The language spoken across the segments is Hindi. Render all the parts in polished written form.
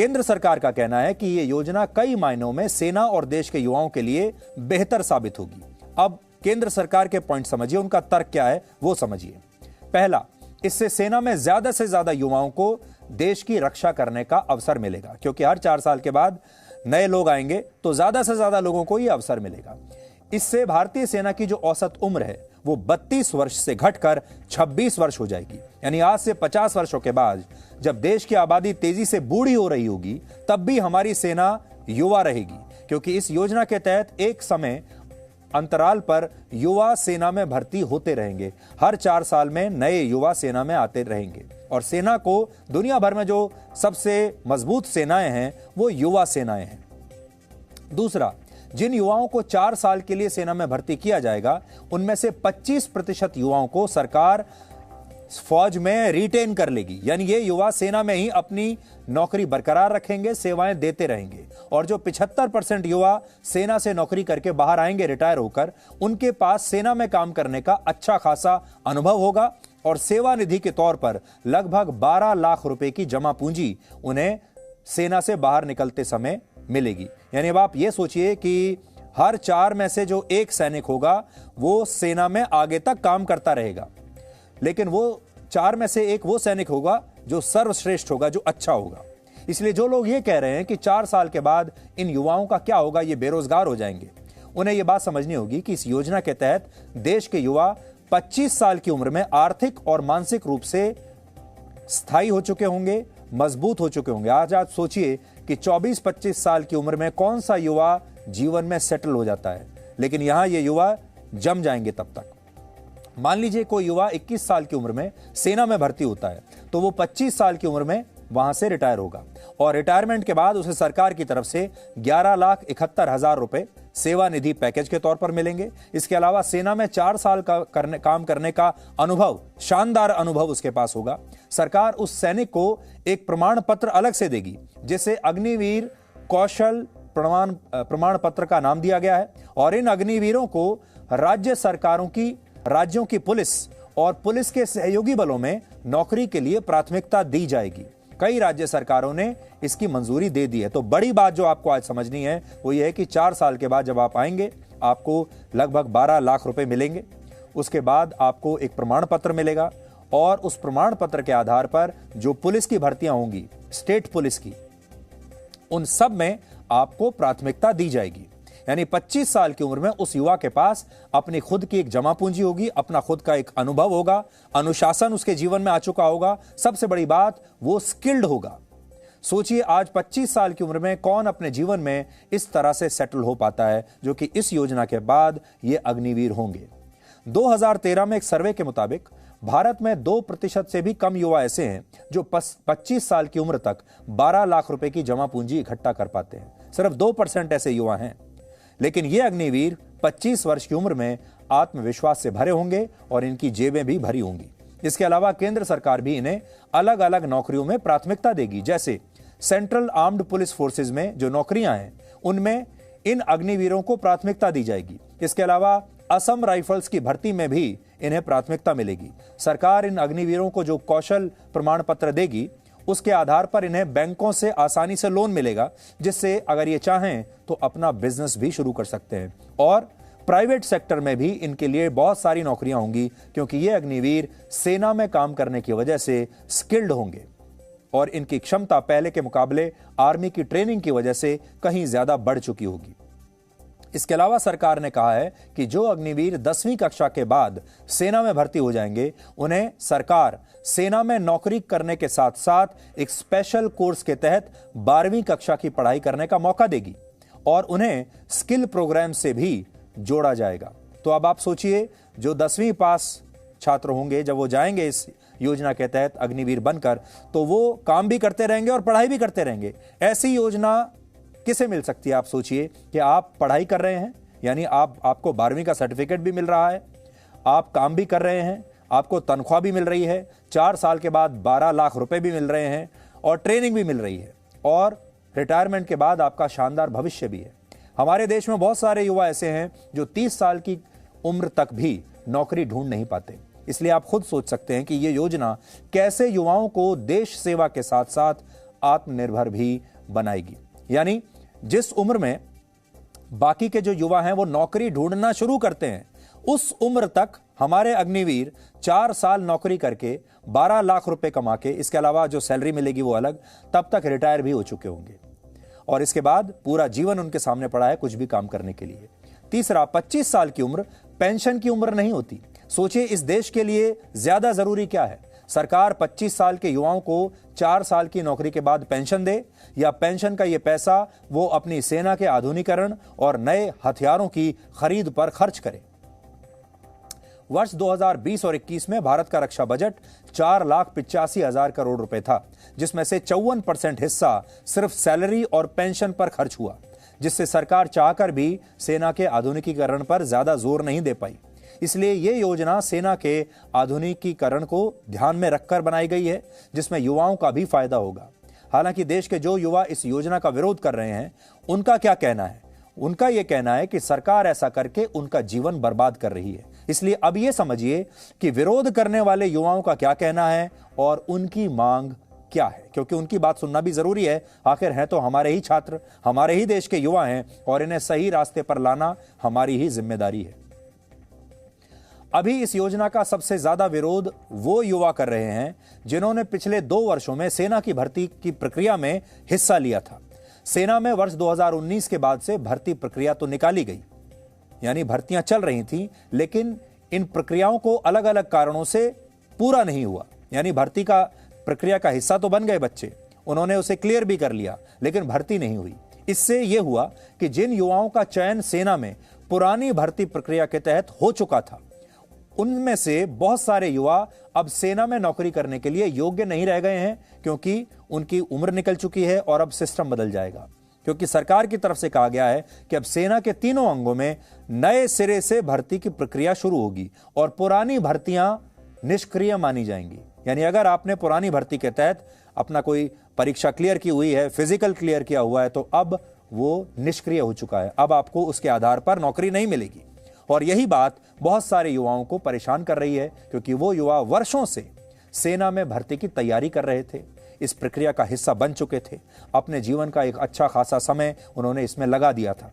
केंद्र सरकार का कहना है कि यह योजना कई मायनों में सेना और देश के युवाओं के लिए बेहतर साबित होगी। अब केंद्र सरकार के पॉइंट समझिए, उनका तर्क क्या है वो समझिए। पहला, इससे सेना में ज्यादा से ज्यादा युवाओं को देश की रक्षा करने का अवसर मिलेगा, क्योंकि हर 4 साल के बाद नए लोग आएंगे तो ज्यादा से ज्यादा लोगों को यह अवसर मिलेगा। इससे भारतीय सेना की जो औसत उम्र है वो 32 वर्ष से घटकर 26 वर्ष हो जाएगी। यानी आज से 50 वर्षों के बाद जब देश की आबादी तेजी से बूढ़ी हो रही होगी तब भी हमारी सेना युवा रहेगी, क्योंकि इस योजना के तहत एक समय अंतराल पर युवा सेना में भर्ती होते रहेंगे। हर 4 साल में नए युवा सेना में आते रहेंगे और सेना को दुनिया भर में जो सबसे मजबूत सेनाएं हैं वो युवा सेनाएं हैं। दूसरा, जिन युवाओं को 4 साल के लिए सेना में भर्ती किया जाएगा उनमें से 25% युवाओं को सरकार फौज में रिटेन कर लेगी, यानी ये युवा सेना में ही अपनी नौकरी बरकरार रखेंगे, सेवाएं देते रहेंगे। और जो 75% युवा सेना से नौकरी करके बाहर आएंगे रिटायर होकर, उनके पास सेना में काम करने का अच्छा खासा अनुभव होगा और सेवा निधि के तौर पर लगभग 12 लाख रुपए की जमा पूंजी उन्हें सेना से बाहर निकलते समय मिलेगी। यानी अब आप ये सोचिए कि हर 4 में से जो एक सैनिक होगा वो सेना में आगे तक काम करता रहेगा, लेकिन वो 4 में से एक वो सैनिक होगा जो सर्वश्रेष्ठ होगा, जो अच्छा होगा। इसलिए जो लोग ये कह रहे हैं कि 4 साल के बाद इन युवाओं का क्या होगा, ये बेरोजगार हो जाएंगे, उन्हें यह बात समझनी होगी कि इस योजना के तहत देश के युवा 25 साल की उम्र में आर्थिक और मानसिक रूप से स्थायी हो चुके होंगे, मजबूत हो चुके होंगे। आज आप सोचिए कि 24-25 साल की उम्र में कौन सा युवा जीवन में सेटल हो जाता है, लेकिन यहां ये युवा जम जाएंगे तब तक। मान लीजिए कोई युवा 21 साल की उम्र में सेना में भर्ती होता है तो वो 25 साल की उम्र में वहां से रिटायर होगा और रिटायरमेंट के बाद उसे सरकार की तरफ से 11,71,000 रुपए सेवा निधि पैकेज के तौर पर मिलेंगे। इसके अलावा सेना में 4 साल का काम करने का अनुभव, शानदार अनुभव उसके पास होगा। सरकार उस सैनिक को एक प्रमाण पत्र अलग से देगी जिसे अग्निवीर कौशल प्रमाण पत्र का नाम दिया गया है और इन अग्निवीरों को राज्यों की पुलिस और पुलिस के सहयोगी बलों में नौकरी के लिए प्राथमिकता दी जाएगी। कई राज्य सरकारों ने इसकी मंजूरी दे दी है। तो बड़ी बात जो आपको आज समझनी है वो ये है कि 4 साल के बाद जब आप आएंगे आपको लगभग 12 लाख रुपए मिलेंगे। उसके बाद आपको एक प्रमाण पत्र मिलेगा और उस प्रमाण पत्र के आधार पर जो पुलिस की भर्तियां होंगी, स्टेट पुलिस की, उन सब में आपको प्राथमिकता दी जाएगी। यानी 25 साल की उम्र में उस युवा के पास अपनी खुद की एक जमा पूंजी होगी, अपना खुद का एक अनुभव होगा, अनुशासन उसके जीवन में आ चुका होगा। सबसे बड़ी बात, वो स्किल्ड होगा। सोचिए आज 25 साल की उम्र में कौन अपने जीवन में इस तरह से सेटल हो पाता है, जो कि इस योजना के बाद ये अग्निवीर होंगे। 2013 में एक सर्वे के मुताबिक भारत में 2% से भी कम युवा ऐसे हैं जो 25 साल की उम्र तक 12 लाख रुपए की जमा पूंजी इकट्ठा कर पाते हैं। सिर्फ 2% ऐसे युवा हैं, लेकिन ये अग्निवीर 25 वर्ष की उम्र में आत्मविश्वास से भरे होंगे और इनकी जेबें भी भरी होंगी। इसके अलावा केंद्र सरकार भी इन्हें अलग अलग नौकरियों में प्राथमिकता देगी। जैसे सेंट्रल आर्म्ड पुलिस फोर्सेज में जो नौकरियां हैं उनमें इन अग्निवीरों को प्राथमिकता दी जाएगी। इसके अलावा असम राइफल्स की भर्ती में भी इन्हें प्राथमिकता मिलेगी। सरकार इन अग्निवीरों को जो कौशल प्रमाण पत्र देगी उसके आधार पर इन्हें बैंकों से आसानी से लोन मिलेगा, जिससे अगर ये चाहें तो अपना बिजनेस भी शुरू कर सकते हैं। और प्राइवेट सेक्टर में भी इनके लिए बहुत सारी नौकरियां होंगी, क्योंकि ये अग्निवीर सेना में काम करने की वजह से स्किल्ड होंगे और इनकी क्षमता पहले के मुकाबले आर्मी की ट्रेनिंग की वजह से कहीं ज्यादा बढ़ चुकी होगी। इसके अलावा सरकार ने कहा है कि जो अग्निवीर 10वीं कक्षा के बाद सेना में भर्ती हो जाएंगे उन्हें सरकार सेना में नौकरी करने के साथ साथ एक स्पेशल कोर्स के तहत 12वीं कक्षा की पढ़ाई करने का मौका देगी और उन्हें स्किल प्रोग्राम से भी जोड़ा जाएगा। तो अब आप सोचिए, जो 10वीं पास छात्र होंगे जब वो जाएंगे इस योजना के तहत अग्निवीर बनकर, तो वो काम भी करते रहेंगे और पढ़ाई भी करते रहेंगे। ऐसी योजना किसे मिल सकती है? आप सोचिए कि आप पढ़ाई कर रहे हैं, यानी आपको 12वीं का सर्टिफिकेट भी मिल रहा है, आप काम भी कर रहे हैं, आपको तनख्वाह भी मिल रही है, 4 साल के बाद 12 लाख रुपए भी मिल रहे हैं और ट्रेनिंग भी मिल रही है, और रिटायरमेंट के बाद आपका शानदार भविष्य भी है। हमारे देश में बहुत सारे युवा ऐसे हैं जो 30 साल की उम्र तक भी नौकरी ढूंढ नहीं पाते। इसलिए आप खुद सोच सकते हैं कि यह योजना कैसे युवाओं को देश सेवा के साथ साथ आत्मनिर्भर भी बनाएगी। यानी जिस उम्र में बाकी के जो युवा हैं वो नौकरी ढूंढना शुरू करते हैं, उस उम्र तक हमारे अग्निवीर 4 साल नौकरी करके 12 लाख रुपए कमा के, इसके अलावा जो सैलरी मिलेगी वो अलग, तब तक रिटायर भी हो चुके होंगे और इसके बाद पूरा जीवन उनके सामने पड़ा है कुछ भी काम करने के लिए। तीसरा, 25 साल की उम्र पेंशन की उम्र नहीं होती। सोचिए इस देश के लिए ज्यादा जरूरी क्या है, सरकार 25 साल के युवाओं को 4 साल की नौकरी के बाद पेंशन दे, या पेंशन का ये पैसा वो अपनी सेना के आधुनिकीकरण और नए हथियारों की खरीद पर खर्च करे। वर्ष 2020 और 21 में भारत का रक्षा बजट 4,85,000 करोड़ रुपए था, जिसमें से 54% हिस्सा सिर्फ सैलरी और पेंशन पर खर्च हुआ, जिससे सरकार चाहकर भी सेना के आधुनिकीकरण पर ज्यादा जोर नहीं दे पाई। इसलिए ये योजना सेना के आधुनिकीकरण को ध्यान में रखकर बनाई गई है, जिसमें युवाओं का भी फायदा होगा। हालांकि देश के जो युवा इस योजना का विरोध कर रहे हैं, उनका क्या कहना है? उनका यह कहना है कि सरकार ऐसा करके उनका जीवन बर्बाद कर रही है। इसलिए अब यह समझिए कि विरोध करने वाले युवाओं का क्या कहना है और उनकी मांग क्या है, क्योंकि उनकी बात सुनना भी जरूरी है। आखिर हैं तो हमारे ही छात्र, हमारे ही देश के युवा हैं और इन्हें सही रास्ते पर लाना हमारी ही जिम्मेदारी है। अभी इस योजना का सबसे ज्यादा विरोध वो युवा कर रहे हैं जिन्होंने पिछले 2 वर्षों में सेना की भर्ती की प्रक्रिया में हिस्सा लिया था। सेना में वर्ष 2019 के बाद से भर्ती प्रक्रिया तो निकाली गई, यानी भर्तियां चल रही थी, लेकिन इन प्रक्रियाओं को अलग अलग कारणों से पूरा नहीं हुआ। यानी भर्ती का प्रक्रिया का हिस्सा तो बन गए बच्चे, उन्होंने उसे क्लियर भी कर लिया, लेकिन भर्ती नहीं हुई। इससे यह हुआ कि जिन युवाओं का चयन सेना में पुरानी भर्ती प्रक्रिया के तहत हो चुका था, उनमें से बहुत सारे युवा अब सेना में नौकरी करने के लिए योग्य नहीं रह गए हैं, क्योंकि उनकी उम्र निकल चुकी है और अब सिस्टम बदल जाएगा। क्योंकि सरकार की तरफ से कहा गया है कि अब सेना के तीनों अंगों में नए सिरे से भर्ती की प्रक्रिया शुरू होगी और पुरानी भर्तियां निष्क्रिय मानी जाएंगी। यानी अगर आपने पुरानी भर्ती के तहत अपना कोई परीक्षा क्लियर की हुई है, फिजिकल क्लियर किया हुआ है, तो अब वो निष्क्रिय हो चुका है, अब आपको उसके आधार पर नौकरी नहीं मिलेगी। और यही बात बहुत सारे युवाओं को परेशान कर रही है, क्योंकि वो युवा वर्षों से सेना में भर्ती की तैयारी कर रहे थे, इस प्रक्रिया का हिस्सा बन चुके थे, अपने जीवन का एक अच्छा खासा समय उन्होंने इसमें लगा दिया था।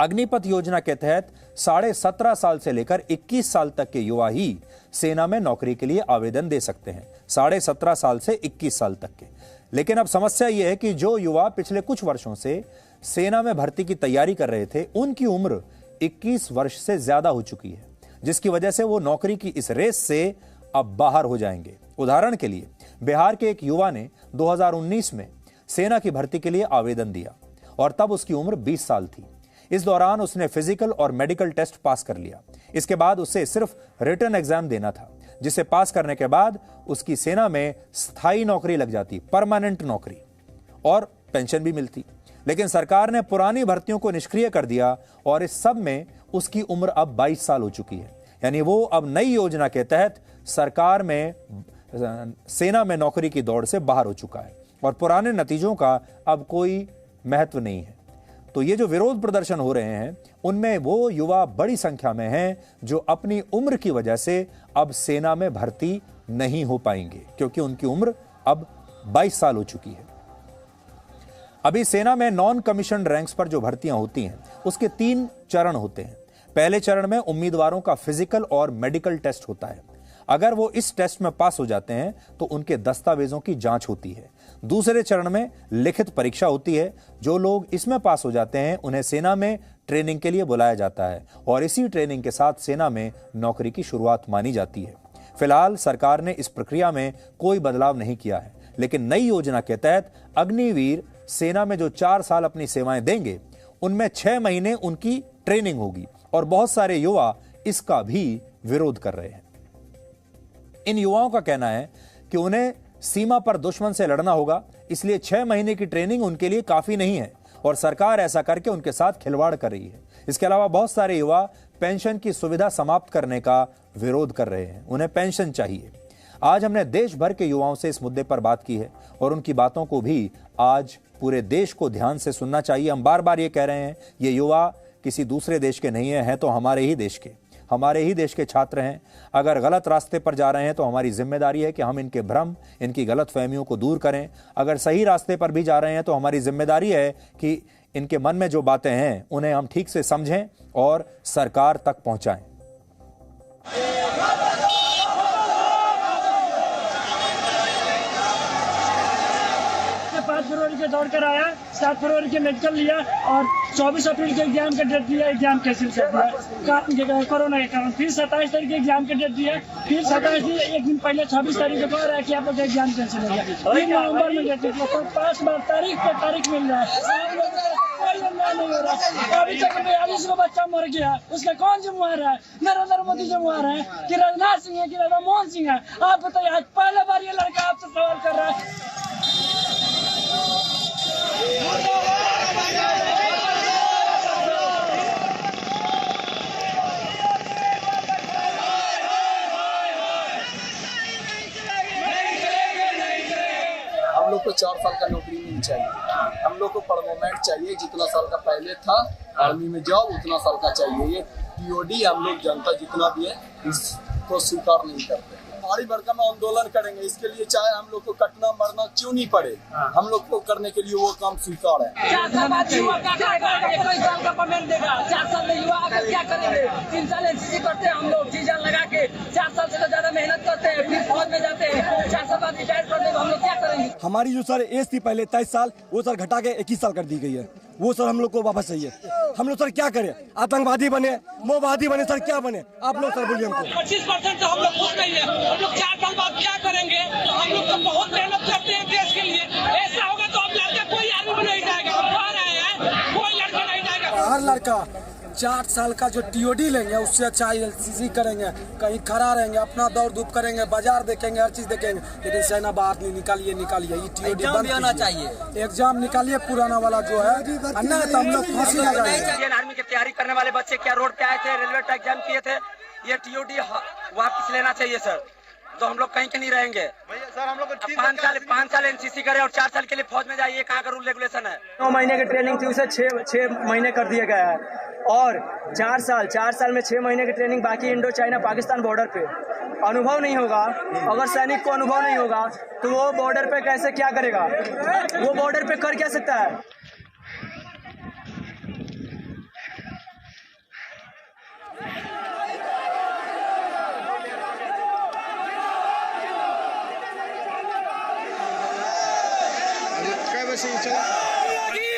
अग्निपथ योजना के तहत 17.5 साल से लेकर 21 साल तक के युवा ही सेना में नौकरी के लिए आवेदन दे सकते हैं, 17.5 साल से 21 साल तक के। लेकिन अब समस्या यह है कि जो युवा पिछले कुछ वर्षों से सेना में भर्ती की तैयारी कर रहे थे, उनकी उम्र 21 वर्ष से ज्यादा हो चुकी है, जिसकी वजह से वो नौकरी की इस रेस से अब बाहर हो जाएंगे। उदाहरण के लिए बिहार के एक युवा ने 2019 में सेना की भर्ती के लिए आवेदन दिया और तब उसकी उम्र 20 साल थी। इस दौरान उसने फिजिकल और मेडिकल टेस्ट पास कर लिया। इसके बाद उसे सिर्फ रिटन एग्जाम देना था, जिसे पास करने के बाद उसकी सेना में स्थायी नौकरी लग जाती, परमानेंट नौकरी, और पेंशन भी मिलती। लेकिन सरकार ने पुरानी भर्तियों को निष्क्रिय कर दिया और इस सब में उसकी उम्र अब 22 साल हो चुकी है। यानी वो अब नई योजना के तहत सरकार में सेना में नौकरी की दौड़ से बाहर हो चुका है और पुराने नतीजों का अब कोई महत्व नहीं है। तो ये जो विरोध प्रदर्शन हो रहे हैं, उनमें वो युवा बड़ी संख्या में हैं जो अपनी उम्र की वजह से अब सेना में भर्ती नहीं हो पाएंगे, क्योंकि उनकी उम्र अब 22 साल हो चुकी है। अभी सेना में नॉन कमीशन रैंक्स पर जो भर्तियां होती हैं, उसके 3 चरण होते हैं। पहले चरण में उम्मीदवारों का फिजिकल और मेडिकल टेस्ट होता है। अगर वो इस टेस्ट में पास हो जाते हैं तो उनके दस्तावेजों की जांच होती है। दूसरे चरण में लिखित परीक्षा होती है। जो लोग इसमें पास हो जाते हैं उन्हें सेना में ट्रेनिंग के लिए बुलाया जाता है और इसी ट्रेनिंग के साथ सेना में नौकरी की शुरुआत मानी जाती है। फिलहाल सरकार ने इस प्रक्रिया में कोई बदलाव नहीं किया है, लेकिन नई योजना के तहत अग्निवीर सेना में जो 4 साल अपनी सेवाएं देंगे, उनमें 6 महीने उनकी ट्रेनिंग होगी और बहुत सारे युवा इसका भी विरोध कर रहे हैं। इन युवाओं का कहना है कि उन्हें सीमा पर दुश्मन से लड़ना होगा, इसलिए 6 महीने की ट्रेनिंग उनके लिए काफी नहीं है और सरकार ऐसा करके उनके साथ खिलवाड़ कर रही है। इसके अलावा बहुत सारे युवा पेंशन की सुविधा समाप्त करने का विरोध कर रहे हैं, उन्हें पेंशन चाहिए। आज हमने देश भर के युवाओं से इस मुद्दे पर बात की है और उनकी बातों को भी आज पूरे देश को ध्यान से सुनना चाहिए। हम बार बार ये कह रहे हैं, ये युवा किसी दूसरे देश के नहीं हैं तो हमारे ही देश के। हमारे ही देश के छात्र हैं। अगर गलत रास्ते पर जा रहे हैं तो हमारी जिम्मेदारी है कि हम इनके भ्रम, इनकी गलत फहमियों को दूर करें। अगर सही रास्ते पर भी जा रहे हैं तो हमारी जिम्मेदारी है कि इनके मन में जो बातें हैं उन्हें हम ठीक से समझें और सरकार तक पहुंचाएं। 5 फरवरी के दौड़ कर आया, 7 फरवरी के मेडिकल लिया और 24 अप्रैल के एग्जाम का डेट दिया, एग्जाम कैंसिल कर दिया कोरोना के कारण। फिर 27 तारीख के एग्जाम का डेट दिया, फिर 27 एक दिन पहले 26 तारीख को कह रहा है कि आप लोग एग्जाम कैंसिल हो गया। फिर नवंबर में डेट दिया, तो 5 बार तारीख पे तारीख मिल रहा है, कोई अन्याय नहीं हो रहा। अभी तक 42 को बच्चा मर गया, उसका कौन जिम्मेवार है? नरेंद्र मोदी जिम्मेवार है कि राजनाथ सिंह है कि राधा मोहन सिंह है? आप बताइए। आज पहला बार ये लड़का आपसे सवाल कर रहा है। हम लोग को 4 साल का नौकरी नहीं चाहिए, हम लोग को परमानेंट चाहिए। जितना साल का पहले था आर्मी में जॉब उतना साल का चाहिए। ये टीओडी हम लोग जनता जितना भी है इसको स्वीकार नहीं करते। भारी भरकम आंदोलन करेंगे इसके लिए, चाहे हम लोग को कटना मरना क्यों नहीं पड़े, हम लोग को करने के लिए वो काम स्वीकार है। 4 साल बाद युवा क्या करेगा? 21 साल का पेमेंट देगा। 4 साल में युवा आकर क्या करेंगे? 3 साल एनसीसी करते हैं हम लोग, जी जान लगा के 4 साल से तो ज्यादा मेहनत करते हैं, फिर फौज में जाते हैं। 4 साल बाद रिटायर करने को हम लोग क्या करेंगे? हमारी जो सर एज थी पहले 23 साल, वो सर घटा के 21 साल कर दी गई है। वो सर हम लोग को वापस चाहिए। हम लोग सर क्या करें? आतंकवादी बने, मोहवादी बने, सर क्या बने? आप लोग सर बोलिए हमको। 25% तो हम लोग खुश नहीं है। हम लोग 4 साल बाद क्या करेंगे? हम लोग तो बहुत मेहनत करते हैं देश के लिए। ऐसा होगा तो अब लड़का कोई आर्मी में नहीं जाएगा। हम कह रहे हैं कोई लड़का नहीं जाएगा। हर लड़का 4 साल का जो टीओडी लेंगे उससे अच्छा एलसीसी करेंगे, कहीं खड़ा रहेंगे, अपना दौड़ धूप करेंगे, बाजार देखेंगे, हर चीज देखेंगे। लेकिन सेना बाहर नहीं निकालिए, ये टीओडी बंद होना चाहिए। एग्जाम निकालिए पुराना वाला जो है, अन्ना तो हम लोग फांसी लगाएंगे। आर्मी की तैयारी करने वाले बच्चे क्या रोड पे आए थे, रेलवे का एग्जाम किए थे, ये टीओडी वापस लेना चाहिए सर। तो हम लोग कहीं के नहीं रहेंगे सर। हम लोग 5 साल एनसीसी करे और 4 साल के लिए फौज में जाइए, कहाँ का रूल रेगुलेशन है? 9 महीने की ट्रेनिंग थी उसे 6 महीने कर दिया गया है। और 4 साल में 6 महीने की ट्रेनिंग बाकी इंडो चाइना पाकिस्तान बॉर्डर पे अनुभव नहीं होगा। अगर सैनिक को अनुभव नहीं होगा तो वो बॉर्डर पे कैसे क्या करेगा? वो बॉर्डर पे कर क्या सकता है?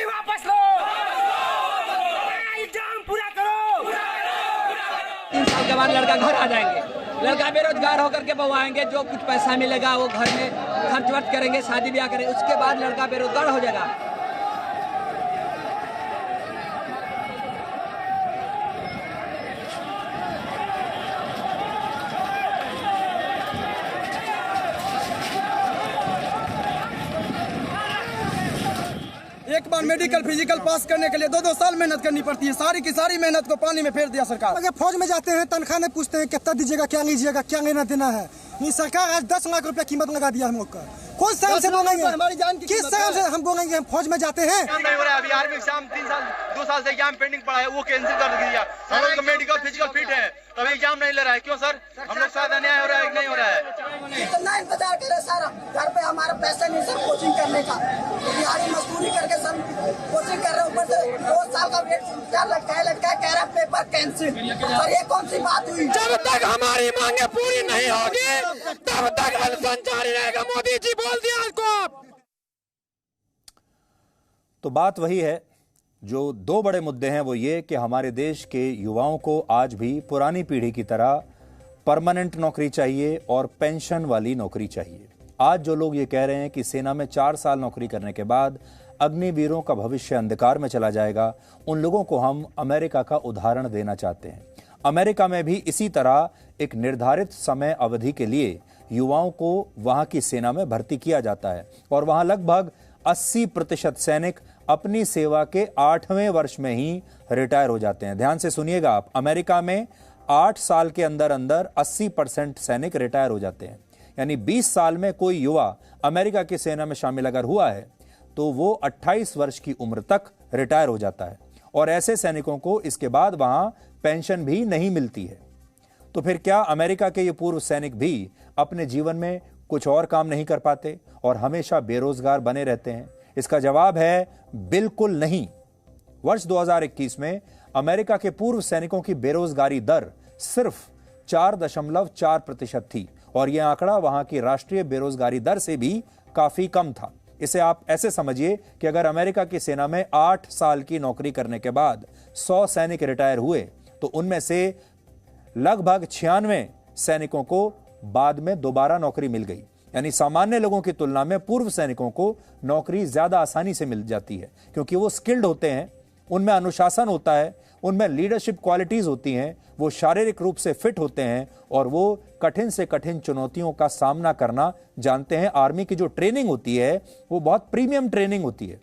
वापस लो, एग्जाम पूरा करो। 3 साल के बाद लड़का घर आ जाएंगे, लड़का बेरोजगार होकर के बवाएंगे। जो कुछ पैसा मिलेगा वो घर में खर्च वर्च करेंगे, शादी ब्याह करेंगे, उसके बाद लड़का बेरोजगार हो जाएगा। एक बार मेडिकल फिजिकल पास करने के लिए 2-2 साल मेहनत करनी पड़ती है। सारी की सारी मेहनत को पानी में फेर दिया सरकार। अगर फौज में जाते हैं तनख्वाह नहीं पूछते हैं, कितना दीजिएगा, क्या लीजिएगा, क्या लेना देना है। ये सरकार आज 10 लाख रुपया कीमत लगा दिया हम लोग का। कौन शर्म से बोलेंगे? हमारी जान की किस शर्म से हम बोलेंगे? हम फौज में जाते हैं। नहीं हो रहा है अभी आर्मी एग्जाम 2 साल से एग्जाम पेंडिंग पड़ा है, वो कैंसिल कर दिया। हम लोग मेडिकल फिजिकल फिट है, तभी एग्जाम नहीं ले रहा है। क्यों सर? हम लोग साथ अन्याय हो रहा है, नहीं हो रहा है। इतना इंतजार करे सर, घर पे हमारा पैसा नहीं सर कोचिंग करने का। दिहाड़ी मजदूरी करके सर कोचिंग कर रहे हैं, ऊपर से 2 साल का वेट क्या लटका कह रहा पेपर कैंसिल। सर ये कौन सी बात हुई? जब तक हमारी मांगे पूरी नहीं होगी तब तक अनशन जारी रहेगा। मोदी जी बोल दिया आपको। तो बात वही है। जो 2 बड़े मुद्दे हैं वो ये कि हमारे देश के युवाओं को आज भी पुरानी पीढ़ी की तरह परमानेंट नौकरी चाहिए और पेंशन वाली नौकरी चाहिए। आज जो लोग ये कह रहे हैं कि सेना में 4 साल नौकरी करने के बाद अग्निवीरों का भविष्य अंधकार में चला जाएगा, उन लोगों को हम अमेरिका का उदाहरण देना चाहते हैं। अमेरिका में भी इसी तरह एक निर्धारित समय अवधि के लिए युवाओं को वहां की सेना में भर्ती किया जाता है और वहां लगभग 80% सैनिक अपनी सेवा के 8वें वर्ष में ही रिटायर हो जाते हैं। ध्यान से सुनिएगा आप, अमेरिका में 8 साल के अंदर अंदर 80% सैनिक रिटायर हो जाते हैं। यानी 20 साल में कोई युवा अमेरिका की सेना में शामिल अगर हुआ है तो वो 28 वर्ष की उम्र तक रिटायर हो जाता है और ऐसे सैनिकों को इसके बाद वहां पेंशन भी नहीं मिलती है। तो फिर क्या अमेरिका के ये पूर्व सैनिक भी अपने जीवन में कुछ और काम नहीं कर पाते और हमेशा बेरोजगार बने रहते हैं? इसका जवाब है बिल्कुल नहीं। वर्ष 2021 में अमेरिका के पूर्व सैनिकों की बेरोजगारी दर सिर्फ 4.4% थी और यह आंकड़ा वहां की राष्ट्रीय बेरोजगारी दर से भी काफी कम था। इसे आप ऐसे समझिए कि अगर अमेरिका की सेना में 8 साल की नौकरी करने के बाद 100 सैनिक रिटायर हुए तो उनमें से लगभग 96 सैनिकों को बाद में दोबारा नौकरी मिल गई। यानी सामान्य लोगों की तुलना में पूर्व सैनिकों को नौकरी ज्यादा आसानी से मिल जाती है क्योंकि वो स्किल्ड होते हैं, उनमें अनुशासन होता है, उनमें लीडरशिप क्वालिटीज होती हैं, वो शारीरिक रूप से फिट होते हैं और वो कठिन से कठिन चुनौतियों का सामना करना जानते हैं। आर्मी की जो ट्रेनिंग होती है वो बहुत प्रीमियम ट्रेनिंग होती है।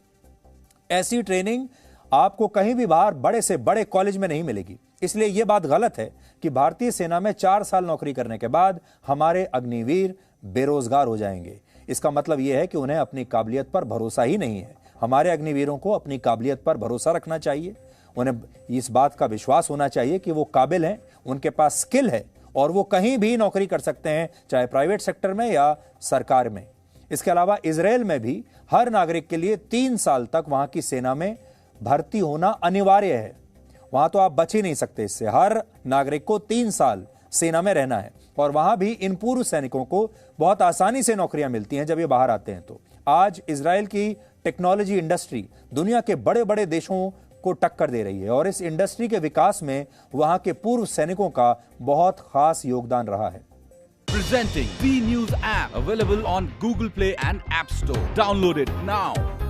ऐसी ट्रेनिंग आपको कहीं भी बाहर बड़े से बड़े कॉलेज में नहीं मिलेगी। इसलिए यह बात गलत है कि भारतीय सेना में 4 साल नौकरी करने के बाद हमारे अग्निवीर बेरोजगार हो जाएंगे। इसका मतलब यह है कि उन्हें अपनी काबिलियत पर भरोसा ही नहीं है। हमारे अग्निवीरों को अपनी काबिलियत पर भरोसा रखना चाहिए। उन्हें इस बात का विश्वास होना चाहिए कि वो काबिल हैं, उनके पास स्किल है और वो कहीं भी नौकरी कर सकते हैं, चाहे प्राइवेट सेक्टर में या सरकार में। इसके अलावा इजराइल में भी हर नागरिक के लिए 3 साल तक वहां की सेना में भर्ती होना अनिवार्य है। वहां तो आप बच ही नहीं सकते इससे। हर नागरिक को 3 साल सेना में रहना है और वहां भी इन पूर्व सैनिकों को बहुत आसानी से नौकरियां मिलती हैं जब ये बाहर आते हैं। तो आज इजराइल की टेक्नोलॉजी इंडस्ट्री दुनिया के बड़े बड़े देशों को टक्कर दे रही है और इस इंडस्ट्री के विकास में वहां के पूर्व सैनिकों का बहुत खास योगदान रहा है। Presenting V News app available on Google Play and App Store. Download it now.